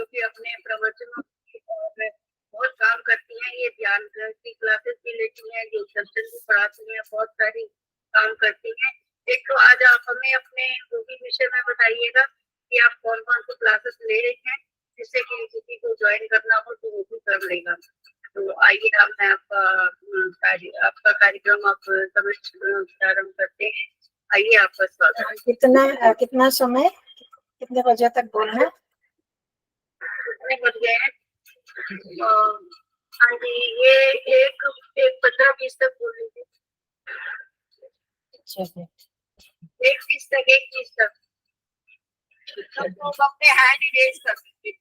कि अपने प्रवचनों की और बहुत काम करती हैं। ये ध्यान की क्लासेस भी लेती हैं, जो सत्संग भी पढ़ाती हैं, बहुत सारी काम करती हैं। एक तो आज आप हमें अपने वो भी विषय में बताइएगा कि आप कौन कौन सी क्लासेस ले रहे हैं, जिससे कि किसी को ज्वाइन करना हो तो वो भी कर लेगा। तो आइए आप मैं आपका कार्यक्रम आप समय प्रारंभ करते हैं। आइए आपका स्वागत। कितना समय, कितने बजे तक बोलना है? कितने बज गए हैं? हाँ जी, ये एक 15-20 तक बोल लीजिए। 1:30 तक, 1:30 तक सब लोग अपने हैंड रेज कर सकते हैं।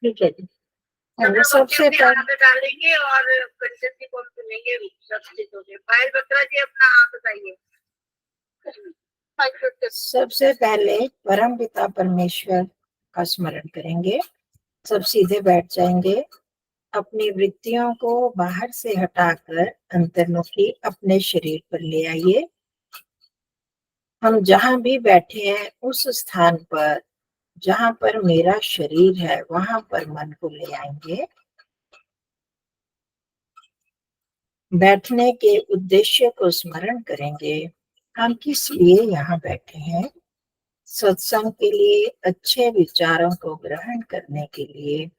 ठीक है जी। सबसे पहले डालेंगे और कंसेप्ट को सुनेंगे सबसे पायल बत्रा जी अपना आप बताइए। सबसे पहले परम पिता परमेश्वर का स्मरण करेंगे। सब सीधे बैठ जाएंगे, अपनी वृत्तियों को बाहर से हटाकर अंतर्मुखी अपने शरीर पर ले आइए। हम जहां भी बैठे हैं उस स्थान पर जहां पर मेरा शरीर है वहां पर मन को ले आएंगे। बैठने के उद्देश्य को स्मरण करेंगे। हम किस लिए यहाँ बैठे हैं? सत्संग के लिए, अच्छे विचारों को ग्रहण करने के लिए।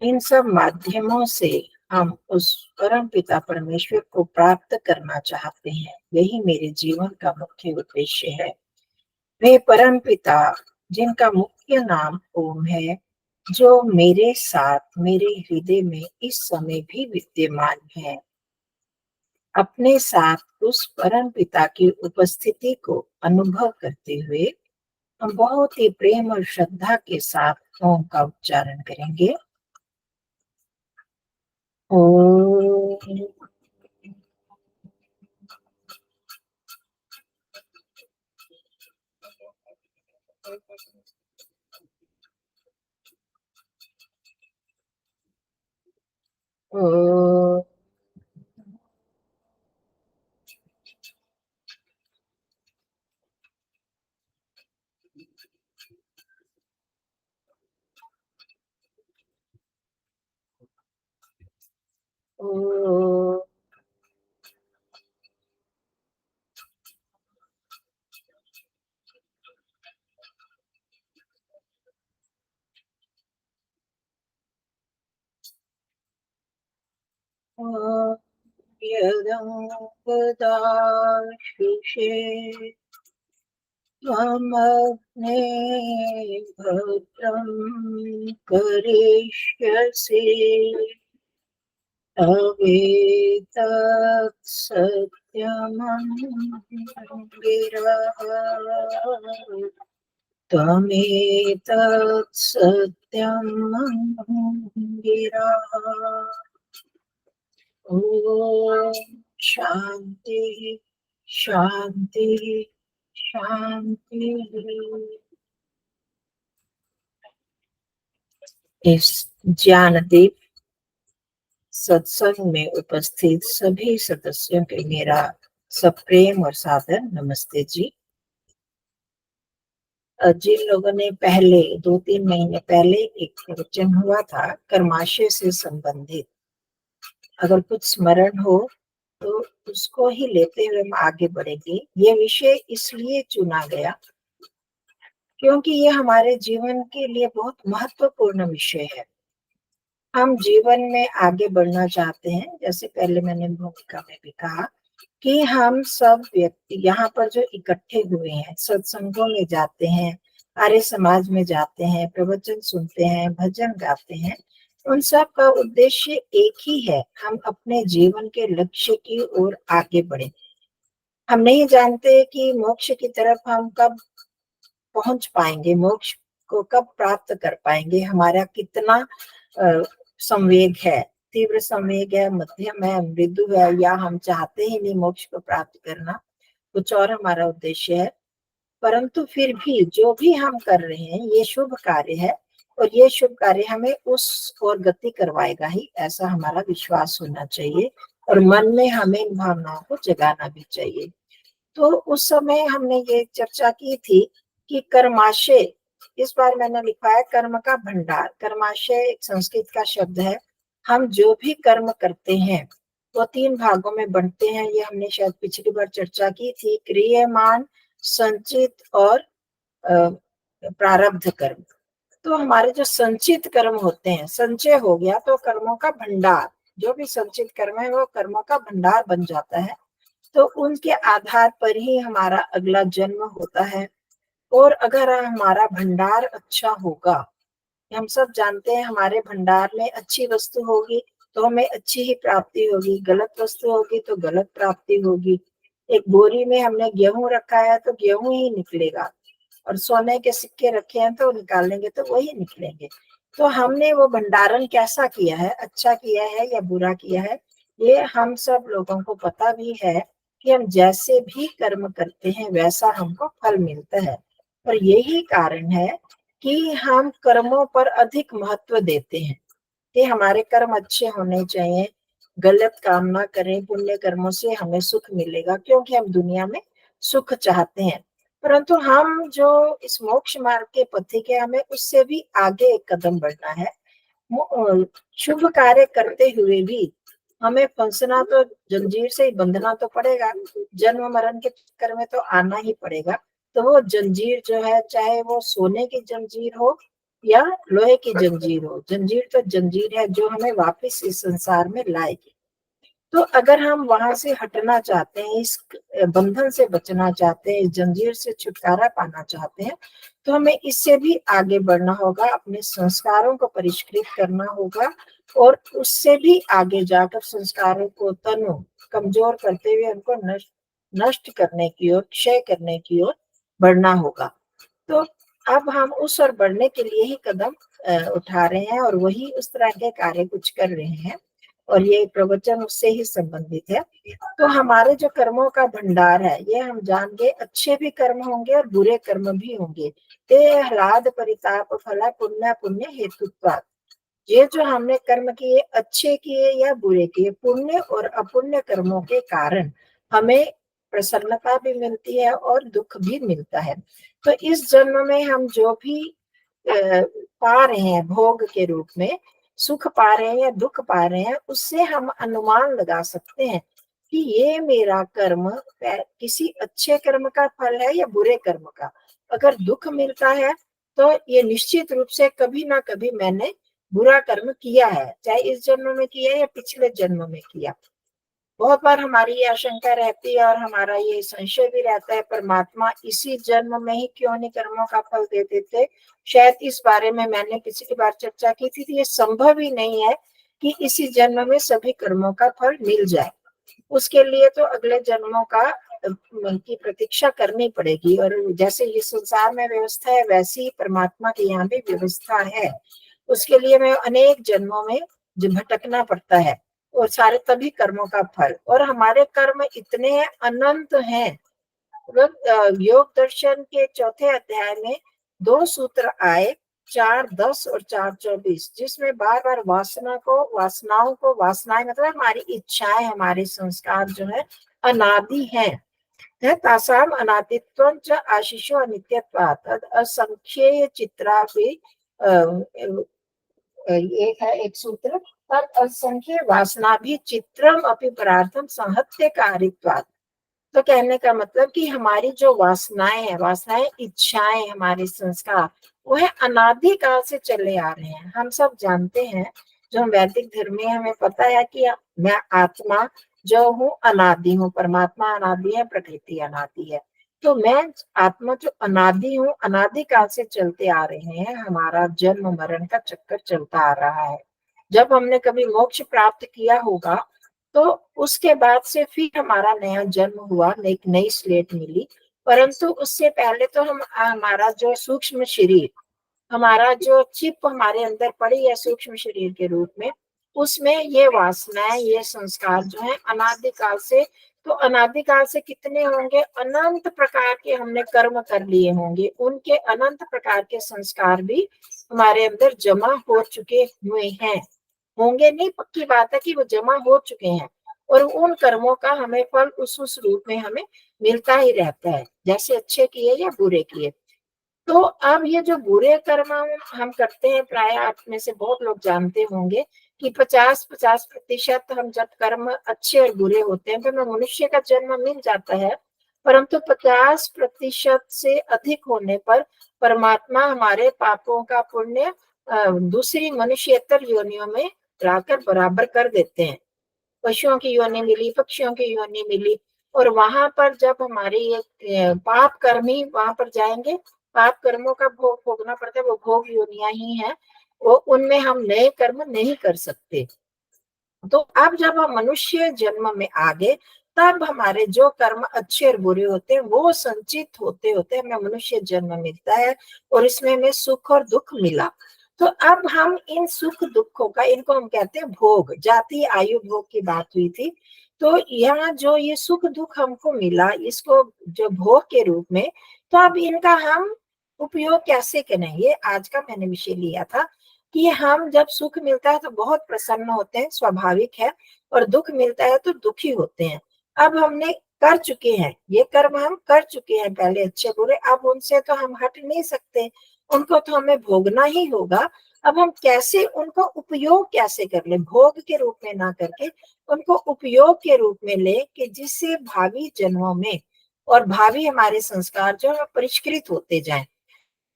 इन सब माध्यमों से हम उस परम पिता परमेश्वर को प्राप्त करना चाहते हैं। यही मेरे जीवन का मुख्य उद्देश्य है। वे परम पिता जिनका मुख्य नाम ओम है, जो मेरे साथ मेरे हृदय में इस समय भी विद्यमान है। अपने साथ उस परम पिता की उपस्थिति को अनुभव करते हुए हम बहुत ही प्रेम और श्रद्धा के साथ ओम का उच्चारण करेंगे। ओम। ओम। ओम। यदंगदाशिषे त्वमग्ने भद्रं करिष्यसि अवेतत् सत्यमङ्गिरः त्वमेतत् सत्यमङ्गिरः। ॐ शांति शांति शांति। इस ज्ञानदीप सत्संग में उपस्थित सभी सदस्यों के मेरा सप्रेम और सादर नमस्ते जी। जिन लोगों ने पहले 2-3 महीने पहले एक प्रवचन हुआ था कर्माशय से संबंधित, अगर कुछ स्मरण हो तो उसको ही लेते हुए हम आगे बढ़ेंगे। ये विषय इसलिए चुना गया क्योंकि ये हमारे जीवन के लिए बहुत महत्वपूर्ण विषय है। हम जीवन में आगे बढ़ना चाहते हैं, जैसे पहले मैंने भूमिका में भी कहा कि हम सब व्यक्ति यहाँ पर जो इकट्ठे हुए हैं, सत्संगों में जाते हैं, आर्य समाज में जाते हैं, प्रवचन सुनते हैं, भजन गाते हैं, उन सब का उद्देश्य एक ही है, हम अपने जीवन के लक्ष्य की ओर आगे बढ़े। हम नहीं जानते कि मोक्ष की तरफ हम कब पहुंच पाएंगे, मोक्ष को कब प्राप्त कर पाएंगे, हमारा कितना संवेग है, तीव्र संवेग है, मध्यम है, मृदु है, या हम चाहते ही नहीं मोक्ष को प्राप्त करना, कुछ और हमारा उद्देश्य है। परंतु फिर भी जो भी हम कर रहे हैं ये शुभ कार्य है और ये शुभ कार्य हमें उस ओर गति करवाएगा ही, ऐसा हमारा विश्वास होना चाहिए और मन में हमें इन भावनाओं को जगाना भी चाहिए। तो उस समय हमने ये चर्चा की थी कि कर्माशय, इस बार मैंने लिखा है कर्म का भंडार। कर्माशय एक संस्कृत का शब्द है। हम जो भी कर्म करते हैं वो 3 भागों में बंटते हैं। ये हमने शायद पिछली बार चर्चा की थी, क्रियमान, संचित और प्रारब्ध कर्म। तो हमारे जो संचित कर्म होते हैं, संचय हो गया तो कर्मों का भंडार, जो भी संचित कर्म है वो कर्मों का भंडार बन जाता है। तो उनके आधार पर ही हमारा अगला जन्म होता है। और अगर हमारा भंडार अच्छा होगा, हम सब जानते हैं हमारे भंडार में अच्छी वस्तु होगी तो हमें अच्छी ही प्राप्ति होगी, गलत वस्तु होगी तो गलत प्राप्ति होगी। एक बोरी में हमने गेहूं रखा है तो गेहूं ही निकलेगा, और सोने के सिक्के रखे हैं तो निकालेंगे तो वही निकलेंगे। तो हमने वो भंडारण कैसा किया है, अच्छा किया है या बुरा किया है, ये हम सब लोगों को पता भी है कि हम जैसे भी कर्म करते हैं वैसा हमको फल मिलता है। और यही कारण है कि हम कर्मों पर अधिक महत्व देते हैं कि हमारे कर्म अच्छे होने चाहिए, गलत काम ना करें, पुण्य कर्मों से हमें सुख मिलेगा, क्योंकि हम दुनिया में सुख चाहते हैं। परंतु हम जो इस मोक्ष मार्ग के पथिक है, हमें उससे भी आगे एक कदम बढ़ना है। शुभ कार्य करते हुए भी हमें फंसना तो, जंजीर से ही बंधना तो पड़ेगा, जन्म मरण के चक्कर में तो आना ही पड़ेगा। तो वो जंजीर जो है, चाहे वो सोने की जंजीर हो या लोहे की जंजीर हो, जंजीर तो जंजीर है जो हमें वापस इस संसार में लाएगी। तो अगर हम वहां से हटना चाहते हैं, इस बंधन से बचना चाहते हैं, इस जंजीर से छुटकारा पाना चाहते हैं, तो हमें इससे भी आगे बढ़ना होगा, अपने संस्कारों को परिष्कृत करना होगा और उससे भी आगे जाकर संस्कारों को तनु कमजोर करते हुए उनको नष्ट करने की ओर, क्षय करने की ओर बढ़ना होगा। तो अब हम उस ओर बढ़ने के लिए ही कदम उठा रहे हैं और वही उस तरह के कार्य कुछ कर रहे हैं, और ये प्रवचन उससे ही संबंधित है। तो हमारे जो कर्मों का भंडार है, ये हम जान गए, अच्छे भी कर्म होंगे और बुरे कर्म भी होंगे। ते ह्लाद परिताप फला पुण्य पुण्य हेतुत्वात्। ये जो हमने कर्म किए, अच्छे किए या बुरे किए, पुण्य और अपुण्य कर्मों के कारण हमें प्रसन्नता भी मिलती है और दुख भी मिलता है। तो इस जन्म में हम जो भी पा रहे हैं भोग के रूप में, सुख पा रहे हैं या दुख पा रहे हैं, उससे हम अनुमान लगा सकते हैं कि ये मेरा कर्म किसी अच्छे कर्म का फल है या बुरे कर्म का। अगर दुख मिलता है तो ये निश्चित रूप से कभी ना कभी मैंने बुरा कर्म किया है, चाहे इस जन्म में किया या पिछले जन्म में किया। बहुत बार हमारी ये आशंका रहती है और हमारा ये संशय भी रहता है, परमात्मा इसी जन्म में ही क्यों नहीं कर्मों का फल दे देते। शायद इस बारे में मैंने पिछली बार चर्चा की थी, ये संभव ही नहीं है कि इसी जन्म में सभी कर्मों का फल मिल जाए। उसके लिए तो अगले जन्मों का की प्रतीक्षा करनी पड़ेगी। और जैसे ये संसार में व्यवस्था है, वैसी ही परमात्मा की यहाँ भी व्यवस्था है। उसके लिए मैं अनेक जन्मों में भटकना पड़ता है, और सारे तभी कर्मों का फल। और हमारे कर्म इतने अनंत हैं। योग दर्शन के चौथे अध्याय में 2 सूत्र आए, 4:10 और 4:24, जिसमें बार बार वासनाएं मतलब हमारी इच्छाएं, हमारे संस्कार जो है अनादि है। तासाम अनादित्वं च आशीषो अनित्यत्वात् असंख्येय चित्रा भी एक है एक सूत्र, तद असंख्य वासना भी चित्रम अपि परार्थम संहत्य कारित्वात्। तो कहने का मतलब कि हमारी जो वासनाएं हैं, वासनाएं इच्छाएं, हमारे संस्कार, वो है अनादिकाल से चले आ रहे हैं। हम सब जानते हैं, जो हम वैदिक धर्म में, हमें पता है कि मैं आत्मा जो हूँ अनादि हूँ, परमात्मा अनादि है, प्रकृति अनादि है। तो मैं आत्मा जो अनादि हूँ, अनादिकाल से चलते आ रहे हैं, हमारा जन्म मरण का चक्कर चलता आ रहा है। जब हमने कभी मोक्ष प्राप्त किया होगा तो उसके बाद से फिर हमारा नया जन्म हुआ, एक नई स्लेट मिली। परंतु उससे पहले तो हमारा जो सूक्ष्म शरीर, हमारा जो चिप हमारे अंदर पड़ी है सूक्ष्म शरीर के रूप में, उसमें ये वासनाएं, ये संस्कार जो है अनादिकाल से, तो अनादिकाल से कितने होंगे, अनंत प्रकार के हमने कर्म कर लिए होंगे, उनके अनंत प्रकार के संस्कार भी हमारे अंदर जमा हो चुके हुए हैं। होंगे नहीं, पक्की बात है कि वो जमा हो चुके हैं, और उन कर्मों का हमें फल उस रूप में हमें मिलता ही रहता है, जैसे अच्छे किए या बुरे किए। तो अब ये जो बुरे कर्म हम करते हैं, प्राय आप में से बहुत लोग जानते होंगे कि 50-50% हम जब कर्म अच्छे और बुरे होते हैं तो हमें मनुष्य का जन्म मिल जाता है, परंतु 50% से अधिक होने पर परमात्मा हमारे पापों का पुण्य दूसरी मनुष्यतर योनियों में लाकर बराबर कर देते हैं। पशुओं की योनि मिली, पक्षियों की योनि मिली, और वहां पर जब हमारी ये पाप कर्मी वहां पर जाएंगे, पाप कर्मों का भोग भोगना पड़ता है, वो भोग योनियां ही है, वो उनमें हम नए कर्म नहीं कर सकते। तो अब जब हम मनुष्य जन्म में आ गए, तब हमारे जो कर्म अच्छे और बुरे होते हैं वो संचित होते होते हमें मनुष्य जन्म मिलता है, और इसमें हमें सुख और दुख मिला। तो अब हम इन सुख दुखों का, इनको हम कहते हैं भोग, जाति आयु भोग की बात हुई थी। तो यहाँ जो ये सुख दुख हमको मिला, इसको जो भोग के रूप में, तो अब इनका हम उपयोग कैसे करें, ये आज का मैंने विषय लिया था कि हम जब सुख मिलता है तो बहुत प्रसन्न होते हैं, स्वाभाविक है, और दुख मिलता है तो दुखी होते हैं। अब हमने कर चुके हैं, ये कर्म हम कर चुके हैं पहले अच्छे बुरे, अब उनसे तो हम हट नहीं सकते, उनको तो हमें भोगना ही होगा। अब हम कैसे उनको उपयोग कैसे कर ले, भोग के रूप में ना करके उनको उपयोग के रूप में ले, कि जिससे भावी जन्मों में और भावी हमारे संस्कार जो है परिष्कृत होते जाएं।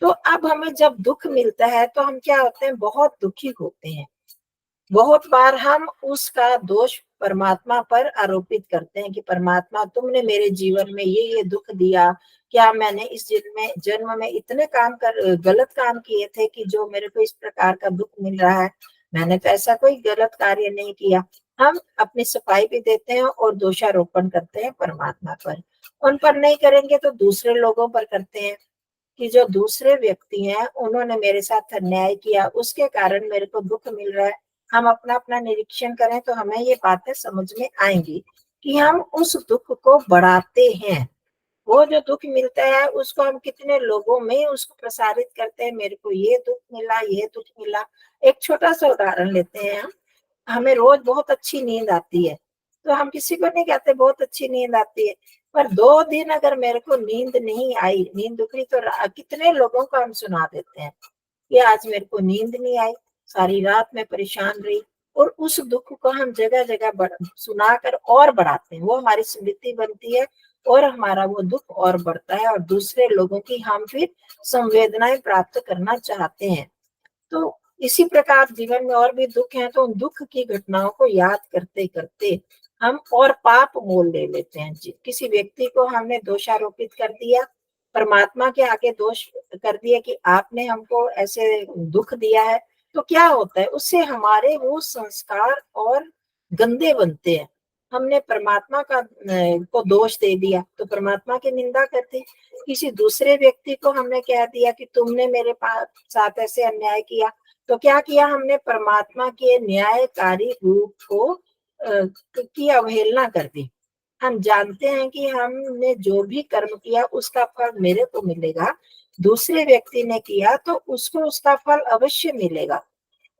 तो अब हमें जब दुख मिलता है तो हम क्या होते हैं, बहुत दुखी होते हैं। बहुत बार हम उसका दोष परमात्मा पर आरोपित करते हैं कि परमात्मा तुमने मेरे जीवन में ये दुख दिया, क्या मैंने इस जन्म में इतने गलत काम किए थे कि जो मेरे को इस प्रकार का दुख मिल रहा है। मैंने तो ऐसा कोई गलत कार्य नहीं किया। हम अपनी सफाई भी देते हैं और दोषारोपण करते हैं परमात्मा पर। उन पर नहीं करेंगे तो दूसरे लोगों पर करते हैं कि जो दूसरे व्यक्ति हैं उन्होंने मेरे साथ अन्याय किया, उसके कारण मेरे को दुख मिल रहा है। हम अपना अपना निरीक्षण करें तो हमें ये बातें समझ में आएंगी कि हम उस दुख को बढ़ाते हैं। वो जो दुख मिलता है उसको हम कितने लोगों में उसको प्रसारित करते हैं, मेरे को ये दुख मिला, ये दुख मिला। एक छोटा सा उदाहरण लेते हैं हम। हमें रोज बहुत अच्छी नींद आती है, तो हम किसी को नहीं कहते बहुत अच्छी नींद आती है, पर 2 दिन अगर मेरे को नींद नहीं आई, नींद उखड़ी, तो कितने लोगों को हम सुना देते हैं कि आज मेरे को नींद नहीं आई, सारी रात में परेशान रही। और उस दुख को हम जगह जगह सुनाकर और बढ़ाते हैं, वो हमारी स्मृति बनती है और हमारा वो दुख और बढ़ता है, और दूसरे लोगों की हम फिर संवेदनाएं प्राप्त करना चाहते हैं। तो इसी प्रकार जीवन में और भी दुख हैं, तो उन दुख की घटनाओं को याद करते करते हम और पाप मोल ले लेते हैं। किसी व्यक्ति को हमने दोषारोपित कर दिया, परमात्मा के आगे दोष कर दिया कि आपने हमको ऐसे दुख दिया है, तो क्या होता है उससे, हमारे वो संस्कार और गंदे बनते हैं। हमने परमात्मा को दोष दे दिया तो परमात्मा की निंदा करते। किसी दूसरे व्यक्ति को हमने कह दिया कि तुमने मेरे साथ ऐसे अन्याय किया, तो क्या किया हमने, परमात्मा के न्यायकारी रूप को की अवहेलना कर दी। हम जानते हैं कि हमने जो भी कर्म किया उसका फल मेरे को मिलेगा, दूसरे व्यक्ति ने किया तो उसको उसका फल अवश्य मिलेगा।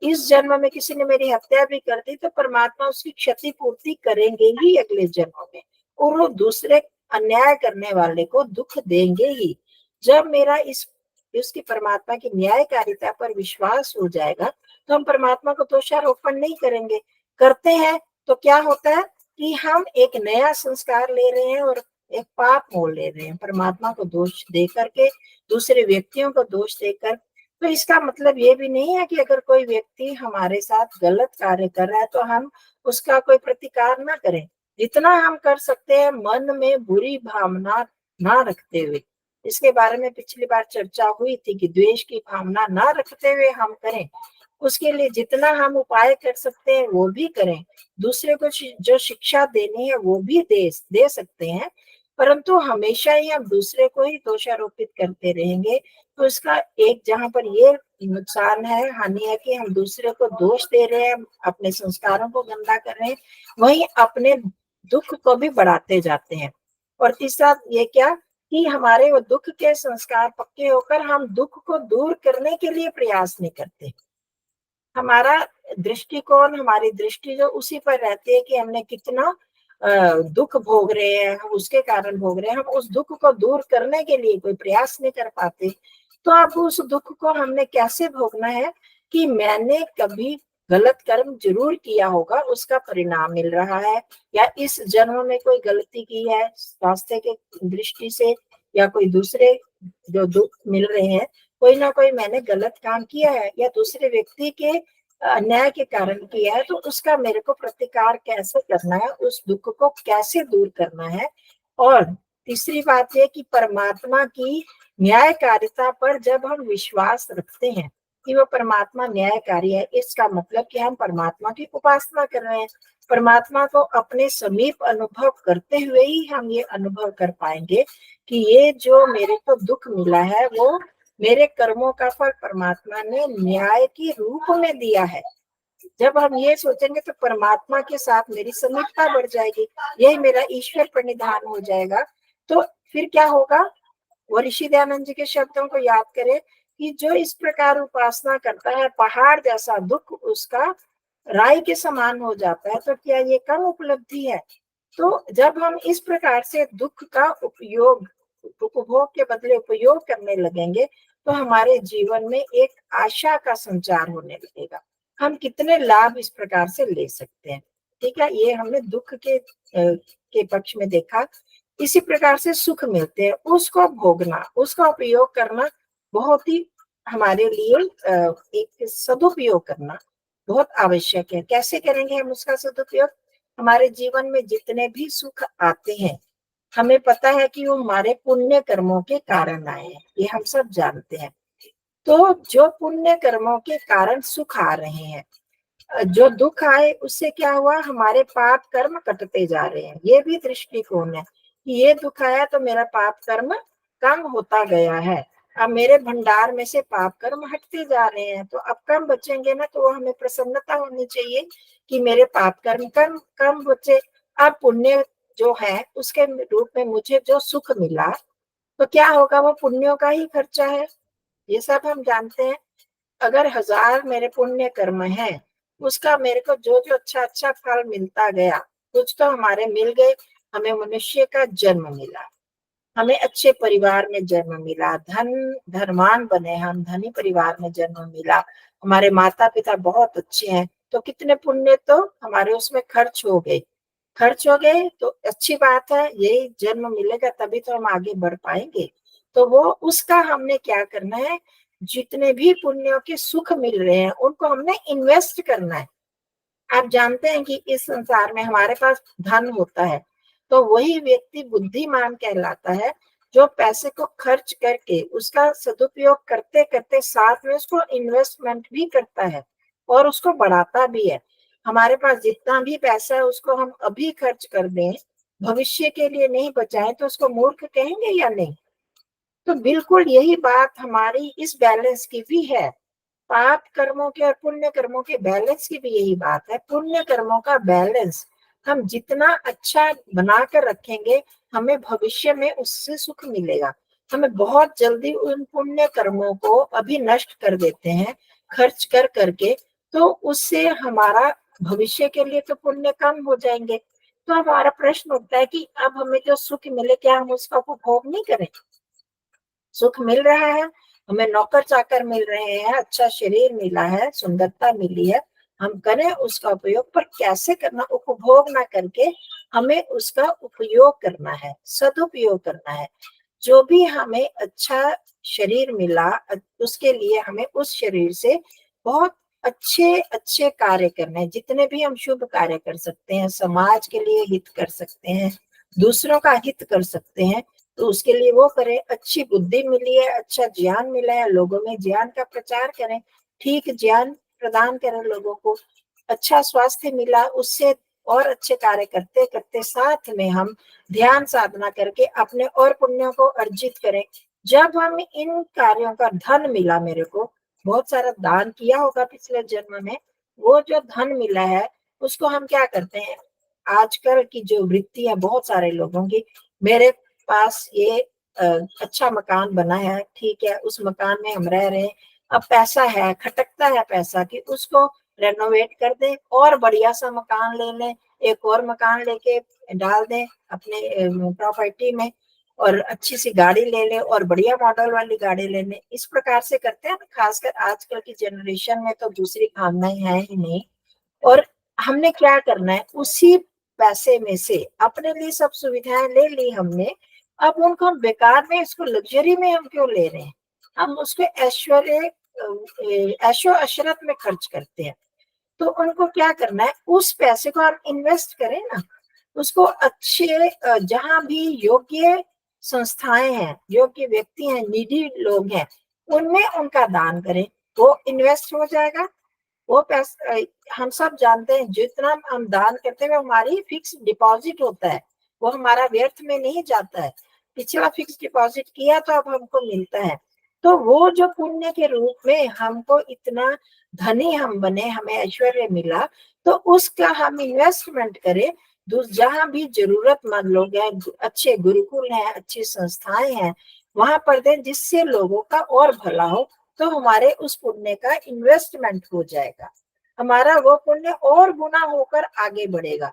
इस जन्म में किसी ने मेरी हत्या भी कर दी तो परमात्मा उसकी क्षति पूर्ति करेंगे ही अगले जन्म में, और वो दूसरे अन्याय करने वाले को दुख देंगे ही। जब मेरा इसकी परमात्मा की न्यायकारिता पर विश्वास हो जाएगा तो हम परमात्मा को दोषारोपण नहीं करेंगे। करते हैं तो क्या होता है कि हम एक नया संस्कार ले रहे हैं और एक पाप मोल ले रहे हैं, परमात्मा को दोष दे करके, दूसरे व्यक्तियों को दोष देकर। तो इसका मतलब ये भी नहीं है कि अगर कोई व्यक्ति हमारे साथ गलत कार्य कर रहा है तो हम उसका कोई प्रतिकार ना करें। जितना हम कर सकते हैं मन में बुरी भावना ना रखते हुए, इसके बारे में पिछली बार चर्चा हुई थी कि द्वेष की भावना ना रखते हुए हम करें, उसके लिए जितना हम उपाय कर सकते हैं वो भी करें। दूसरे को जो शिक्षा देनी है वो भी दे सकते हैं, परंतु हमेशा ही हम दूसरे को ही दोषारोपित करते रहेंगे तो इसका एक जहां पर ये नुकसान है, हानि है कि हम दूसरे को दोष दे रहे हैं, अपने संस्कारों को गंदा कर रहे हैं, वहीं अपने दुख को भी बढ़ाते जाते हैं। और तीसरा ये क्या कि हमारे वो दुख के संस्कार पक्के होकर हम दुख को दूर करने के लिए प्रयास नहीं करते। हमारा दृष्टिकोण, हमारी दृष्टि जो उसी पर रहती है कि हमने कितना दुख भोग रहे हैं, हम उसके कारण भोग रहे हैं, हम उस दुख को दूर करने के लिए कोई प्रयास नहीं कर पाते। तो अब उस दुख को हमने कैसे भोगना है कि मैंने कभी गलत कर्म जरूर किया होगा, उसका परिणाम मिल रहा है, या इस जन्म में कोई गलती की है स्वास्थ्य के दृष्टि से, या कोई दूसरे जो दुख मिल रहे हैं, कोई ना कोई मैंने गलत काम किया है या दूसरे व्यक्ति के अन्याय के कारण किया है, तो उसका मेरे को प्रतिकार कैसे करना है, उस दुख को कैसे दूर करना है। और तीसरी बात यह कि परमात्मा की न्यायकारिता पर जब हम विश्वास रखते हैं कि वो परमात्मा न्यायकारी है, इसका मतलब कि हम परमात्मा की उपासना कर रहे हैं। परमात्मा को अपने समीप अनुभव करते हुए ही हम ये अनुभव कर पाएंगे कि ये जो मेरे को दुख मिला है वो मेरे कर्मों का फल परमात्मा ने न्याय के रूप में दिया है। जब हम ये सोचेंगे तो परमात्मा के साथ मेरी समीपता बढ़ जाएगी, यही मेरा ईश्वर प्रणिधान हो जाएगा। तो फिर क्या होगा, वो ऋषि दयानंद जी के शब्दों को याद करें कि जो इस प्रकार उपासना करता है, पहाड़ जैसा दुख उसका राई के समान हो जाता है। तो क्या ये कम उपलब्धि है? तो जब हम इस प्रकार से दुख का उपयोग, उपभोग के बदले उपयोग करने लगेंगे, तो हमारे जीवन में एक आशा का संचार होने लगेगा। हम कितने लाभ इस प्रकार से ले सकते हैं। ठीक है, ये हमने दुख के पक्ष में देखा। इसी प्रकार से सुख मिलते हैं, उसको भोगना, उसका उपयोग करना बहुत ही हमारे लिए एक सदुपयोग करना बहुत आवश्यक है। कैसे करेंगे हम उसका सदुपयोग? हमारे जीवन में जितने भी सुख आते हैं, हमें पता है कि वो हमारे पुण्य कर्मों के कारण आए हैं, ये हम सब जानते हैं। तो जो पुण्य कर्मों के कारण सुख आ रहे हैं, जो दुख आए उससे क्या हुआ, हमारे पाप कर्म कटते जा रहे हैं। ये भी दृष्टिकोण है कि ये दुख आया तो मेरा पाप कर्म कम होता गया है, अब मेरे भंडार में से पाप कर्म हटते जा रहे हैं। तो अब कम बचेंगे ना, तो हमें प्रसन्नता होनी चाहिए कि मेरे पाप कर्म कम कम बचे। अब पुण्य जो है उसके रूप में मुझे जो सुख मिला, तो क्या होगा, वो पुण्यों का ही खर्चा है, ये सब हम जानते हैं। अगर 1000 मेरे पुण्य कर्म है, उसका मेरे को जो जो अच्छा अच्छा फल मिलता गया, कुछ तो हमारे मिल गए। हमें मनुष्य का जन्म मिला, हमें अच्छे परिवार में जन्म मिला, धनवान बने, हम धनी परिवार में जन्म मिला, हमारे माता पिता बहुत अच्छे हैं, तो कितने पुण्य तो हमारे उसमें खर्च हो गए तो अच्छी बात है, यही जन्म मिलेगा तभी तो हम आगे बढ़ पाएंगे। तो वो उसका हमने क्या करना है, जितने भी पुण्यों के सुख मिल रहे हैं उनको हमने इन्वेस्ट करना है। आप जानते हैं कि इस संसार में हमारे पास धन होता है तो वही व्यक्ति बुद्धिमान कहलाता है जो पैसे को खर्च करके उसका सदुपयोग करते करते साथ में उसको इन्वेस्टमेंट भी करता है और उसको बढ़ाता भी है। हमारे पास जितना भी पैसा है उसको हम अभी खर्च कर दें, भविष्य के लिए नहीं बचाएं, तो उसको मूर्ख कहेंगे या नहीं? तो बिल्कुल यही बात हमारी इस बैलेंस की भी है। पाप कर्मों के और पुण्य कर्मों के बैलेंस की भी यही बात है। पुण्य कर्मों का बैलेंस हम जितना अच्छा बनाकर रखेंगे, हमें भविष्य में उससे सुख मिलेगा। हमें बहुत जल्दी उन पुण्य कर्मों को अभी नष्ट कर देते हैं खर्च कर करके, तो उससे हमारा भविष्य के लिए तो पुण्य कम हो जाएंगे। तो हमारा प्रश्न उठता है कि अब हमें जो सुख मिले, क्या हम उसका उपभोग नहीं करें? सुख मिल रहा है, हमें नौकर चाकर मिल रहे हैं, अच्छा शरीर मिला है, सुंदरता मिली है, हम करें उसका उपयोग। पर कैसे करना, उपभोग ना करके हमें उसका उपयोग करना है, सदुपयोग करना है। जो भी हमें अच्छा शरीर मिला, उसके लिए हमें उस शरीर से बहुत अच्छे अच्छे कार्य करने हैं। जितने भी हम शुभ कार्य कर सकते हैं, समाज के लिए हित कर सकते हैं, दूसरों का हित कर सकते हैं, तो उसके लिए वो करें। अच्छी बुद्धि मिली है, अच्छा ज्ञान मिला है, लोगों में ज्ञान का प्रचार करें, ठीक ज्ञान प्रदान करें लोगों को। अच्छा स्वास्थ्य मिला, उससे और अच्छे कार्य करते करते साथ में हम ध्यान साधना करके अपने और पुण्यों को अर्जित करें। जब हम इन कार्यों का धन मिला, मेरे को बहुत सारा दान किया होगा पिछले जन्म में, वो जो धन मिला है उसको हम क्या करते हैं, आजकल की जो वृत्ति है बहुत सारे लोगों की, मेरे पास ये अच्छा मकान बना है, ठीक है, उस मकान में हम रह रहे हैं, अब पैसा है, खटकता है पैसा कि उसको रेनोवेट कर दें और बढ़िया सा मकान ले लें, एक और मकान लेके डाल दें अपने प्रॉपर्टी में, और अच्छी सी गाड़ी ले ले और बढ़िया मॉडल वाली गाड़ी ले ले, इस प्रकार से करते हैं। खासकर आजकल की जनरेशन में तो दूसरी भावनाएं है ही नहीं। और हमने क्या करना है, उसी पैसे में से अपने लिए सब सुविधाएं ले ली हमने, अब उनको हम बेकार में, इसको लग्जरी में हम क्यों ले रहे हैं, हम उसको ऐशो अशरत में खर्च करते हैं। तो उनको क्या करना है, उस पैसे को हम इन्वेस्ट करें ना, उसको अच्छे जहां भी योग्य संस्थाएं हैं, योग्य व्यक्ति हैं, नीडी लोग हैं, उनमें उनका दान करें, वो इन्वेस्ट हो जाएगा। वो पैसा हम सब जानते हैं, जितना हम दान करते हैं हमारी फिक्स डिपॉजिट होता है, वो हमारा व्यर्थ में नहीं जाता है। पिछला फिक्स डिपॉजिट किया तो अब हमको मिलता है। तो वो जो पुण्य के रूप में हमको इतना धनी हम बने, हमें ऐश्वर्य मिला, तो उसका हम इन्वेस्टमेंट करें। जहां भी जरूरतमंद लोग हैं, अच्छे गुरुकुल हैं, अच्छी संस्थाएं हैं, वहां पर दें, जिससे लोगों का और भला हो। तो हमारे उस पुण्य का इन्वेस्टमेंट हो जाएगा, हमारा वो पुण्य और गुना होकर आगे बढ़ेगा।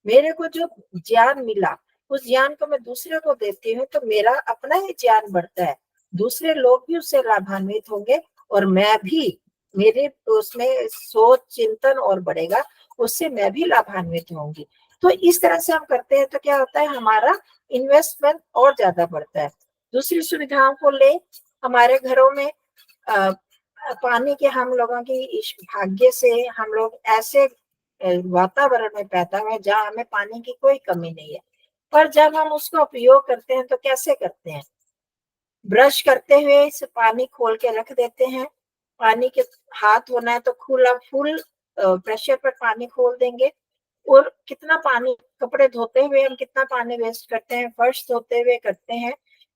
मेरे को जो ज्ञान मिला, उस ज्ञान को मैं दूसरे को देती हूँ, तो मेरा अपना ही ज्ञान बढ़ता है, दूसरे लोग भी उससे लाभान्वित होंगे, और मैं भी, मेरे उसमें सोच चिंतन और बढ़ेगा, उससे मैं भी लाभान्वित होंगी। तो इस तरह से हम करते हैं तो क्या होता है, हमारा इन्वेस्टमेंट और ज्यादा बढ़ता है। दूसरी सुविधाओं को ले, हमारे घरों में पानी के, हम लोगों की भाग्य से हम लोग ऐसे वातावरण में पैदा हुए जहाँ हमें पानी की कोई कमी नहीं है। पर जब हम उसका उपयोग करते हैं तो कैसे करते हैं, ब्रश करते हुए इस पानी खोल के रख देते हैं, पानी के हाथ होना है तो खुला फुल प्रेशर पर पानी खोल देंगे। और कितना पानी, कपड़े धोते हुए हम कितना पानी वेस्ट करते हैं, फर्श धोते हुए करते हैं।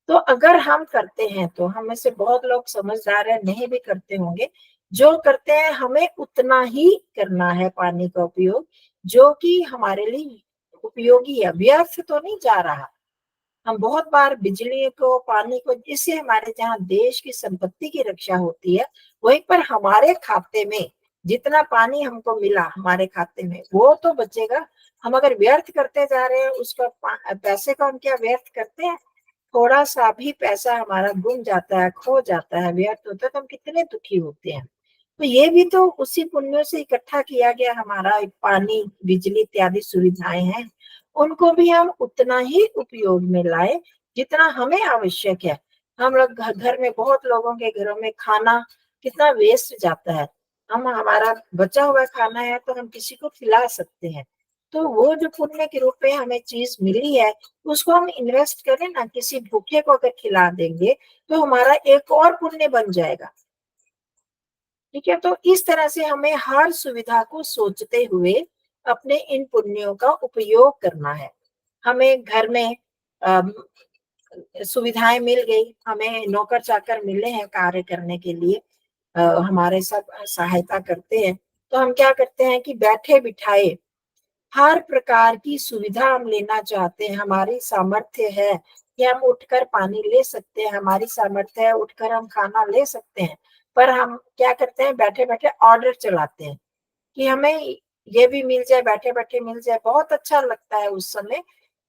तो अगर हम करते हैं, तो हम में से बहुत लोग समझदार है, नहीं भी करते होंगे, जो करते हैं हमें उतना ही करना है पानी का उपयोग, जो कि हमारे लिए उपयोगी है, व्यर्थ तो नहीं जा रहा। हम बहुत बार बिजली को, पानी को, जिससे हमारे जहाँ देश की संपत्ति की रक्षा होती है, वहीं पर हमारे खाते में जितना पानी हमको मिला हमारे खाते में, वो तो बचेगा। हम अगर व्यर्थ करते जा रहे हैं उसका पैसे को, हम क्या व्यर्थ करते हैं, थोड़ा सा भी पैसा हमारा गुम जाता है, खो जाता है, व्यर्थ होता है, तो हम कितने दुखी होते हैं। तो ये भी तो उसी पुण्यों से इकट्ठा किया गया हमारा पानी, बिजली इत्यादि सुविधाएं हैं, उनको भी हम उतना ही उपयोग में लाए जितना हमें आवश्यक है। हम लोग घर में, बहुत लोगों के घरों में खाना कितना वेस्ट जाता है, हम, हमारा बचा हुआ खाना है तो हम किसी को खिला सकते हैं। तो वो जो पुण्य के रूप में हमें चीज मिली है, उसको हम इन्वेस्ट करें ना, किसी भूखे को अगर खिला देंगे तो हमारा एक और पुण्य बन जाएगा। ठीक है, तो इस तरह से हमें हर सुविधा को सोचते हुए अपने इन पुण्यों का उपयोग करना है। हमें घर में सुविधाएं मिल गई, हमें नौकर चाकर मिले हैं कार्य करने के लिए, हमारे सब सहायता करते हैं। तो हम क्या करते हैं कि बैठे बिठाए हर प्रकार की सुविधा हम लेना चाहते हैं। हमारी सामर्थ्य है कि हम उठकर पानी ले सकते हैं, हमारी सामर्थ्य है उठकर हम खाना ले सकते हैं, पर हम क्या करते हैं, बैठे बैठे ऑर्डर चलाते हैं कि हमें ये भी मिल जाए, बैठे बैठे मिल जाए, बहुत अच्छा लगता है उस समय।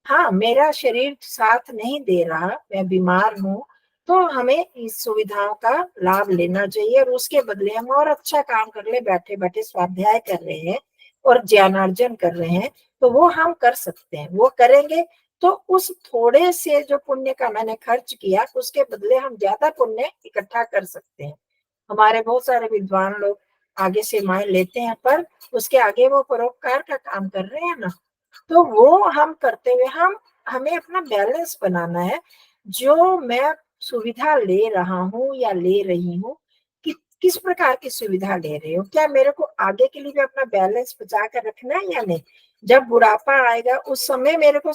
हाँ, मेरा शरीर साथ नहीं दे रहा, मैं बीमार हूँ, तो हमें इस सुविधाओं का लाभ लेना चाहिए, और उसके बदले हम और अच्छा काम कर ले, बैठे बैठे स्वाध्याय कर रहे हैं और ज्ञानार्जन कर रहे हैं, तो वो हम कर सकते हैं, वो करेंगे तो उस थोड़े से जो पुण्य का मैंने खर्च किया, उसके बदले हम ज्यादा पुण्य इकट्ठा कर सकते हैं। हमारे बहुत सारे विद्वान लोग आगे से माएँ लेते हैं, पर उसके आगे वो परोपकार का काम कर रहे हैं ना, तो वो हम करते हुए, हमें अपना बैलेंस बनाना है। जो मैं सुविधा ले रहा हूँ या ले रही हूँ, कि किस प्रकार की सुविधा ले रही हूँ, क्या मेरे को आगे के लिए भी अपना बैलेंस बचा कर रखना है या नहीं। जब बुढ़ापा आएगा उस समय मेरे को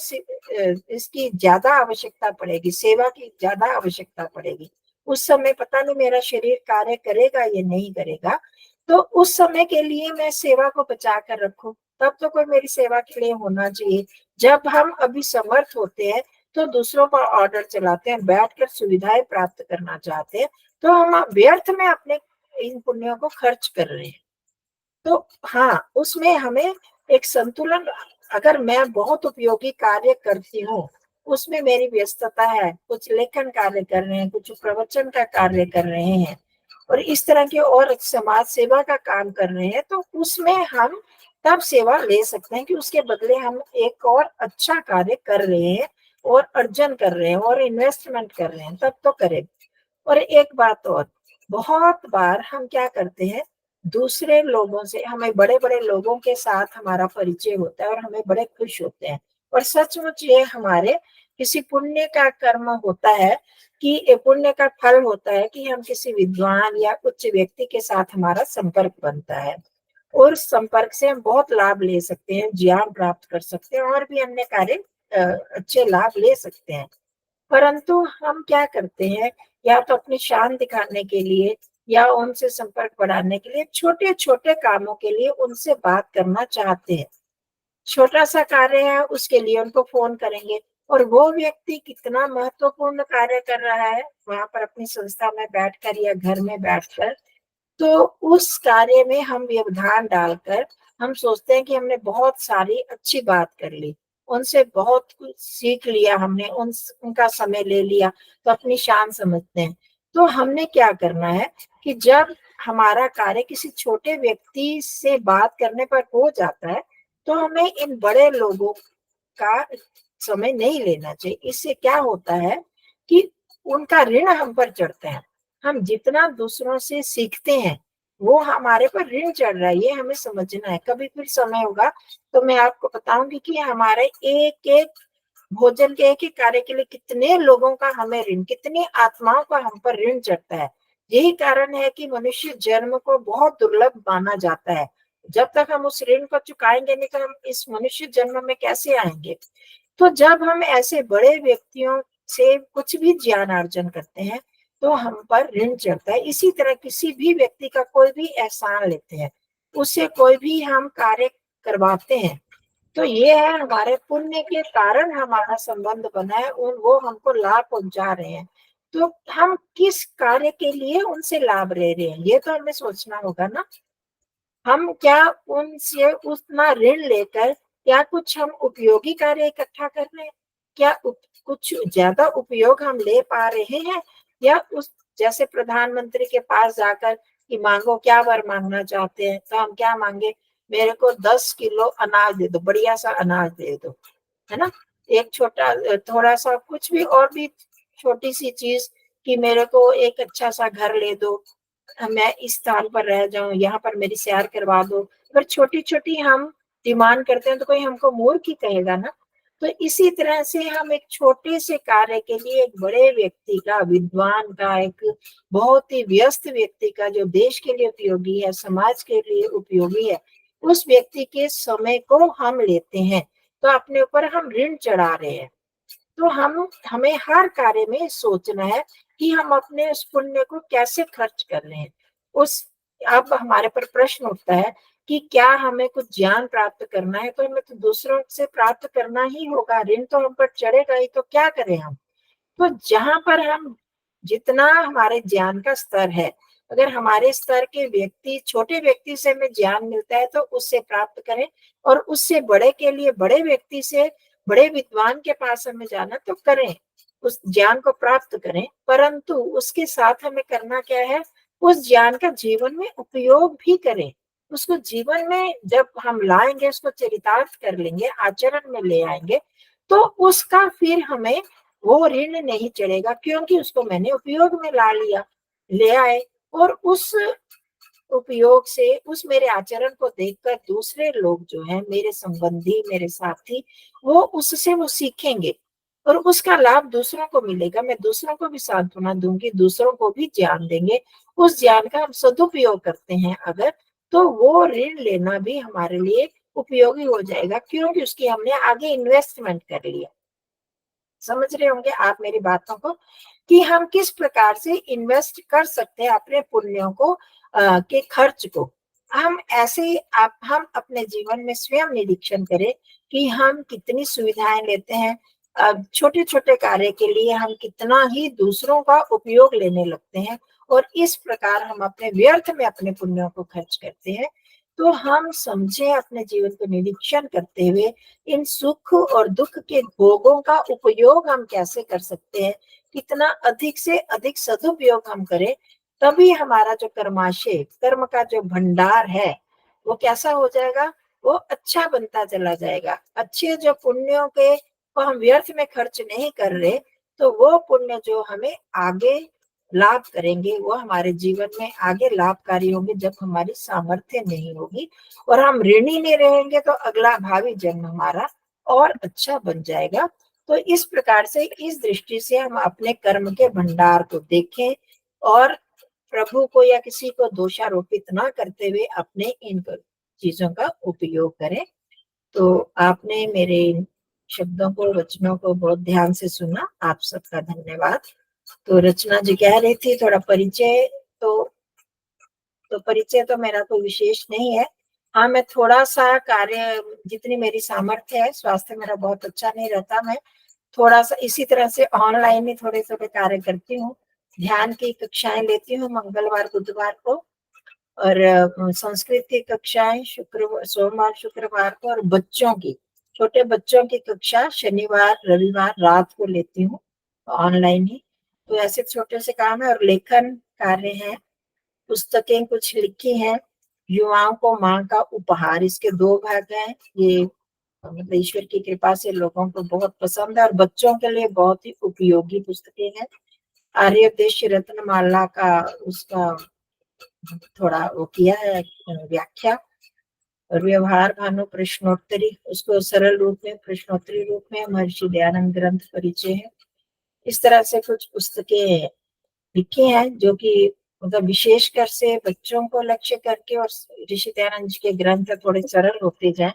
इसकी ज्यादा आवश्यकता पड़ेगी, सेवा की ज्यादा आवश्यकता पड़ेगी, उस समय पता नहीं मेरा शरीर कार्य करेगा या नहीं करेगा, तो उस समय के लिए मैं सेवा को बचा कर रखूं, तब तो कोई मेरी सेवा के लिए होना चाहिए। जब हम अभी समर्थ होते हैं तो दूसरों पर ऑर्डर चलाते हैं, बैठकर सुविधाएं प्राप्त करना चाहते हैं, तो हम व्यर्थ में अपने इन पुण्यों को खर्च कर रहे हैं। तो हाँ, उसमें हमें एक संतुलन, अगर मैं बहुत उपयोगी कार्य करती हूँ उसमें मेरी व्यस्तता है, कुछ लेखन कार्य कर रहे हैं, कुछ प्रवचन का कार्य कर रहे हैं और इस तरह के और समाज सेवा का काम कर रहे हैं, तो उसमें हम तब सेवा ले सकते हैं कि उसके बदले हम एक और अच्छा कार्य कर रहे हैं और अर्जन कर रहे हैं और इन्वेस्टमेंट कर रहे हैं, तब तो करें। और एक बात और, बहुत बार हम क्या करते हैं, दूसरे लोगों से, हमें बड़े बड़े लोगों के साथ हमारा परिचय होता है और हमें बड़े खुश होते हैं और सचमुच ये हमारे किसी पुण्य का कर्म होता है कि पुण्य का फल होता है कि हम किसी विद्वान या उच्च व्यक्ति के साथ हमारा संपर्क बनता है और संपर्क से हम बहुत लाभ ले सकते हैं, ज्ञान प्राप्त कर सकते हैं और भी अन्य कार्य अच्छे लाभ ले सकते हैं। परंतु हम क्या करते हैं, या तो अपनी शान दिखाने के लिए या उनसे संपर्क बढ़ाने के लिए छोटे छोटे कामों के लिए उनसे बात करना चाहते हैं। छोटा सा कार्य है उसके लिए उनको फोन करेंगे और वो व्यक्ति कितना महत्वपूर्ण कार्य कर रहा है वहां पर अपनी संस्था में बैठकर या घर में बैठकर, तो उस कार्य में हम व्यवधान डालकर हम सोचते हैं कि हमने बहुत सारी अच्छी बात कर ली, उनसे बहुत कुछ सीख लिया हमने, उनका समय ले लिया, तो अपनी शान समझते हैं। तो हमने क्या करना है कि जब हमारा कार्य किसी छोटे व्यक्ति से बात करने पर हो जाता है, तो हमें इन बड़े लोगों का समय नहीं लेना चाहिए। इससे क्या होता है कि उनका ऋण हम पर चढ़ते हैं। हम जितना दूसरों से सीखते हैं वो हमारे पर ऋण चढ़ रहा है, ये हमें समझना है। कभी फिर समय होगा तो मैं आपको बताऊंगी कि हमारे एक एक भोजन के एक एक कार्य के लिए कितने लोगों का हमें ऋण, कितनी आत्माओं का हम पर ऋण चढ़ता है। यही कारण है कि मनुष्य जन्म को बहुत दुर्लभ माना जाता है। जब तक हम उस ऋण को चुकाएंगे नहीं तो हम इस मनुष्य जन्म में कैसे आएंगे। तो जब हम ऐसे बड़े व्यक्तियों से कुछ भी ज्ञान अर्जन करते हैं तो हम पर ऋण चढ़ता है। इसी तरह किसी भी व्यक्ति का कोई भी एहसान लेते हैं, उससे कोई भी हम कार्य करवाते हैं, तो ये है हमारे पुण्य के कारण हमारा संबंध बना है, उन वो हमको लाभ पहुंचा रहे हैं। तो हम किस कार्य के लिए उनसे लाभ ले रहे हैं ये तो हमें सोचना होगा ना। हम क्या उनसे उतना ऋण लेकर क्या कुछ हम उपयोगी कार्य इकट्ठा कर रहे हैं, क्या कुछ ज्यादा उपयोग हम ले पा रहे हैं, या उस जैसे प्रधानमंत्री के पास जाकर कि मांगो, क्या वर मांगना चाहते हैं, तो हम क्या मांगे, मेरे को 10 किलो अनाज दे दो, बढ़िया सा अनाज दे दो, है ना। एक छोटा थोड़ा सा कुछ भी और भी छोटी सी चीज कि मेरे को एक अच्छा सा घर ले दो, मैं इस स्थान पर रह जाऊं, यहाँ पर मेरी सैर करवा दो। अगर छोटी छोटी हम डिमांड करते हैं तो कोई हमको मूर्ख ही कहेगा ना। तो इसी तरह से हम एक छोटे से कार्य के लिए एक बड़े व्यक्ति का, विद्वान का, एक बहुत ही व्यस्त व्यक्ति का जो देश के लिए उपयोगी है, समाज के लिए उपयोगी है, उस व्यक्ति के समय को हम लेते हैं, तो अपने ऊपर हम ऋण चढ़ा रहे हैं। तो हमें हर कार्य में सोचना है कि हम अपने उस पुण्य को कैसे खर्च कर रहे हैं। उस अब हमारे पर प्रश्न उठता है कि क्या हमें कुछ ज्ञान प्राप्त करना है तो हमें तो दूसरों से प्राप्त करना ही होगा, ऋण तो हम पर चढ़ेगा ही, तो क्या करें हम। तो जहां पर हम, जितना हमारे ज्ञान का स्तर है, अगर हमारे स्तर के व्यक्ति, छोटे व्यक्ति से हमें ज्ञान मिलता है तो उससे प्राप्त करें, और उससे बड़े के लिए बड़े व्यक्ति से, बड़े विद्वान के पास हमें जाना तो करें, उस ज्ञान को प्राप्त करें। परंतु उसके साथ हमें करना क्या है, उस ज्ञान का जीवन में उपयोग भी करें। उसको जीवन में जब हम लाएंगे, उसको चरितार्थ कर लेंगे, आचरण में ले आएंगे, तो उसका फिर हमें वो ऋण नहीं चढ़ेगा, क्योंकि उसको मैंने उपयोग में ला लिया, ले आए। और उस उपयोग से, उस मेरे आचरण को देखकर दूसरे लोग जो हैं, मेरे संबंधी, मेरे साथी, वो उससे वो सीखेंगे और उसका लाभ दूसरों को मिलेगा। मैं दूसरों को भी सांत्वना दूंगी, दूसरों को भी ज्ञान देंगे। उस ज्ञान का हम सदुपयोग करते हैं अगर, तो वो ऋण लेना भी हमारे लिए उपयोगी हो जाएगा, क्योंकि उसकी हमने आगे इन्वेस्टमेंट कर लिया। समझ रहे होंगे आप मेरी बातों को कि हम किस प्रकार से इन्वेस्ट कर सकते हैं अपने पुण्यों को, के खर्च को। हम ऐसे आप हम अपने जीवन में स्वयं निरीक्षण करें कि हम कितनी सुविधाएं लेते हैं। छोटे छोटे कार्य के लिए हम कितना ही दूसरों का उपयोग लेने लगते हैं और इस प्रकार हम अपने व्यर्थ में अपने पुण्यों को खर्च करते हैं। तो हम समझें, अपने जीवन को निरीक्षण करते हुए इन सुख और दुख के भोगों का उपयोग हम कैसे कर सकते हैं, कितना अधिक से अधिक सदुपयोग हम करें, तभी हमारा जो कर्माशय, कर्म का जो भंडार है वो कैसा हो जाएगा, वो अच्छा बनता चला जाएगा। अच्छे जो पुण्यों के को हम व्यर्थ में खर्च नहीं कर रहे, तो वो पुण्य जो हमें आगे लाभ करेंगे, वो हमारे जीवन में आगे लाभकारी होंगे जब हमारी सामर्थ्य नहीं होगी, और हम ऋणी नहीं रहेंगे तो अगला भावी जन्म हमारा और अच्छा बन जाएगा। तो इस प्रकार से, इस दृष्टि से हम अपने कर्म के भंडार को देखें और प्रभु को या किसी को दोषारोपित ना करते हुए अपने इन चीजों का उपयोग करें। तो आपने मेरे इन शब्दों को, वचनों को बहुत ध्यान से सुना, आप सबका धन्यवाद। तो रचना जी कह रही थी थोड़ा परिचय, तो परिचय तो मेरा कोई विशेष नहीं है। हाँ, मैं थोड़ा सा कार्य, जितनी मेरी सामर्थ्य है, स्वास्थ्य मेरा बहुत अच्छा नहीं रहता, मैं थोड़ा सा इसी तरह से ऑनलाइन ही थोड़े थोड़े कार्य करती हूँ। ध्यान की कक्षाएं लेती हूँ मंगलवार बुधवार को, और संस्कृत की कक्षाएं सोमवार शुक्रवार को, और बच्चों की, छोटे बच्चों की कक्षा शनिवार रविवार रात को लेती हूँ ऑनलाइन ही। तो ऐसे छोटे से काम है, और लेखन कार्य है, पुस्तकें कुछ लिखी हैं, युवाओं को माँ का उपहार, इसके 2 भाग हैं। ये मतलब ईश्वर की कृपा से लोगों को बहुत पसंद है, और बच्चों के लिए बहुत ही उपयोगी पुस्तकें हैं। आर्यदेश रत्नमाला का, उसका थोड़ा वो किया है व्याख्या, और व्यवहार भानु प्रश्नोत्तरी, उसको सरल रूप में प्रश्नोत्तरी रूप में महर्षि दयानंद ग्रंथ परिचय है। इस तरह से कुछ पुस्तकें लिखी हैं जो कि मतलब विशेषकर से बच्चों को लक्ष्य करके, और ऋषि दयानंद जी के ग्रंथ थोड़े सरल होते जाएं,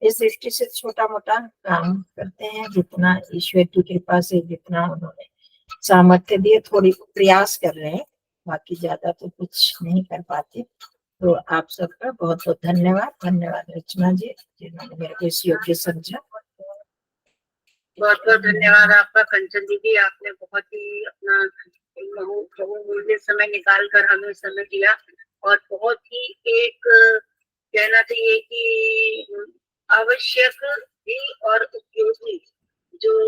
इस दृष्टि से छोटा मोटा काम करते हैं, जितना ईश्वर की कृपा से, जितना उन्होंने सामर्थ्य दिए, थोड़ी प्रयास कर रहे हैं, बाकी ज्यादा तो कुछ नहीं कर पाते। तो आप सबका बहुत बहुत धन्यवाद। धन्यवाद रचना जी, जिन्होंने मेरे को इस योग्य समझा। बहुत बहुत धन्यवाद आपका कंचन दीदी, आपने बहुत ही अपना बहुमूल्य समय निकाल कर हमें समय दिया, और बहुत ही एक कहना चाहिए कि आवश्यक भी और उपयोगी जो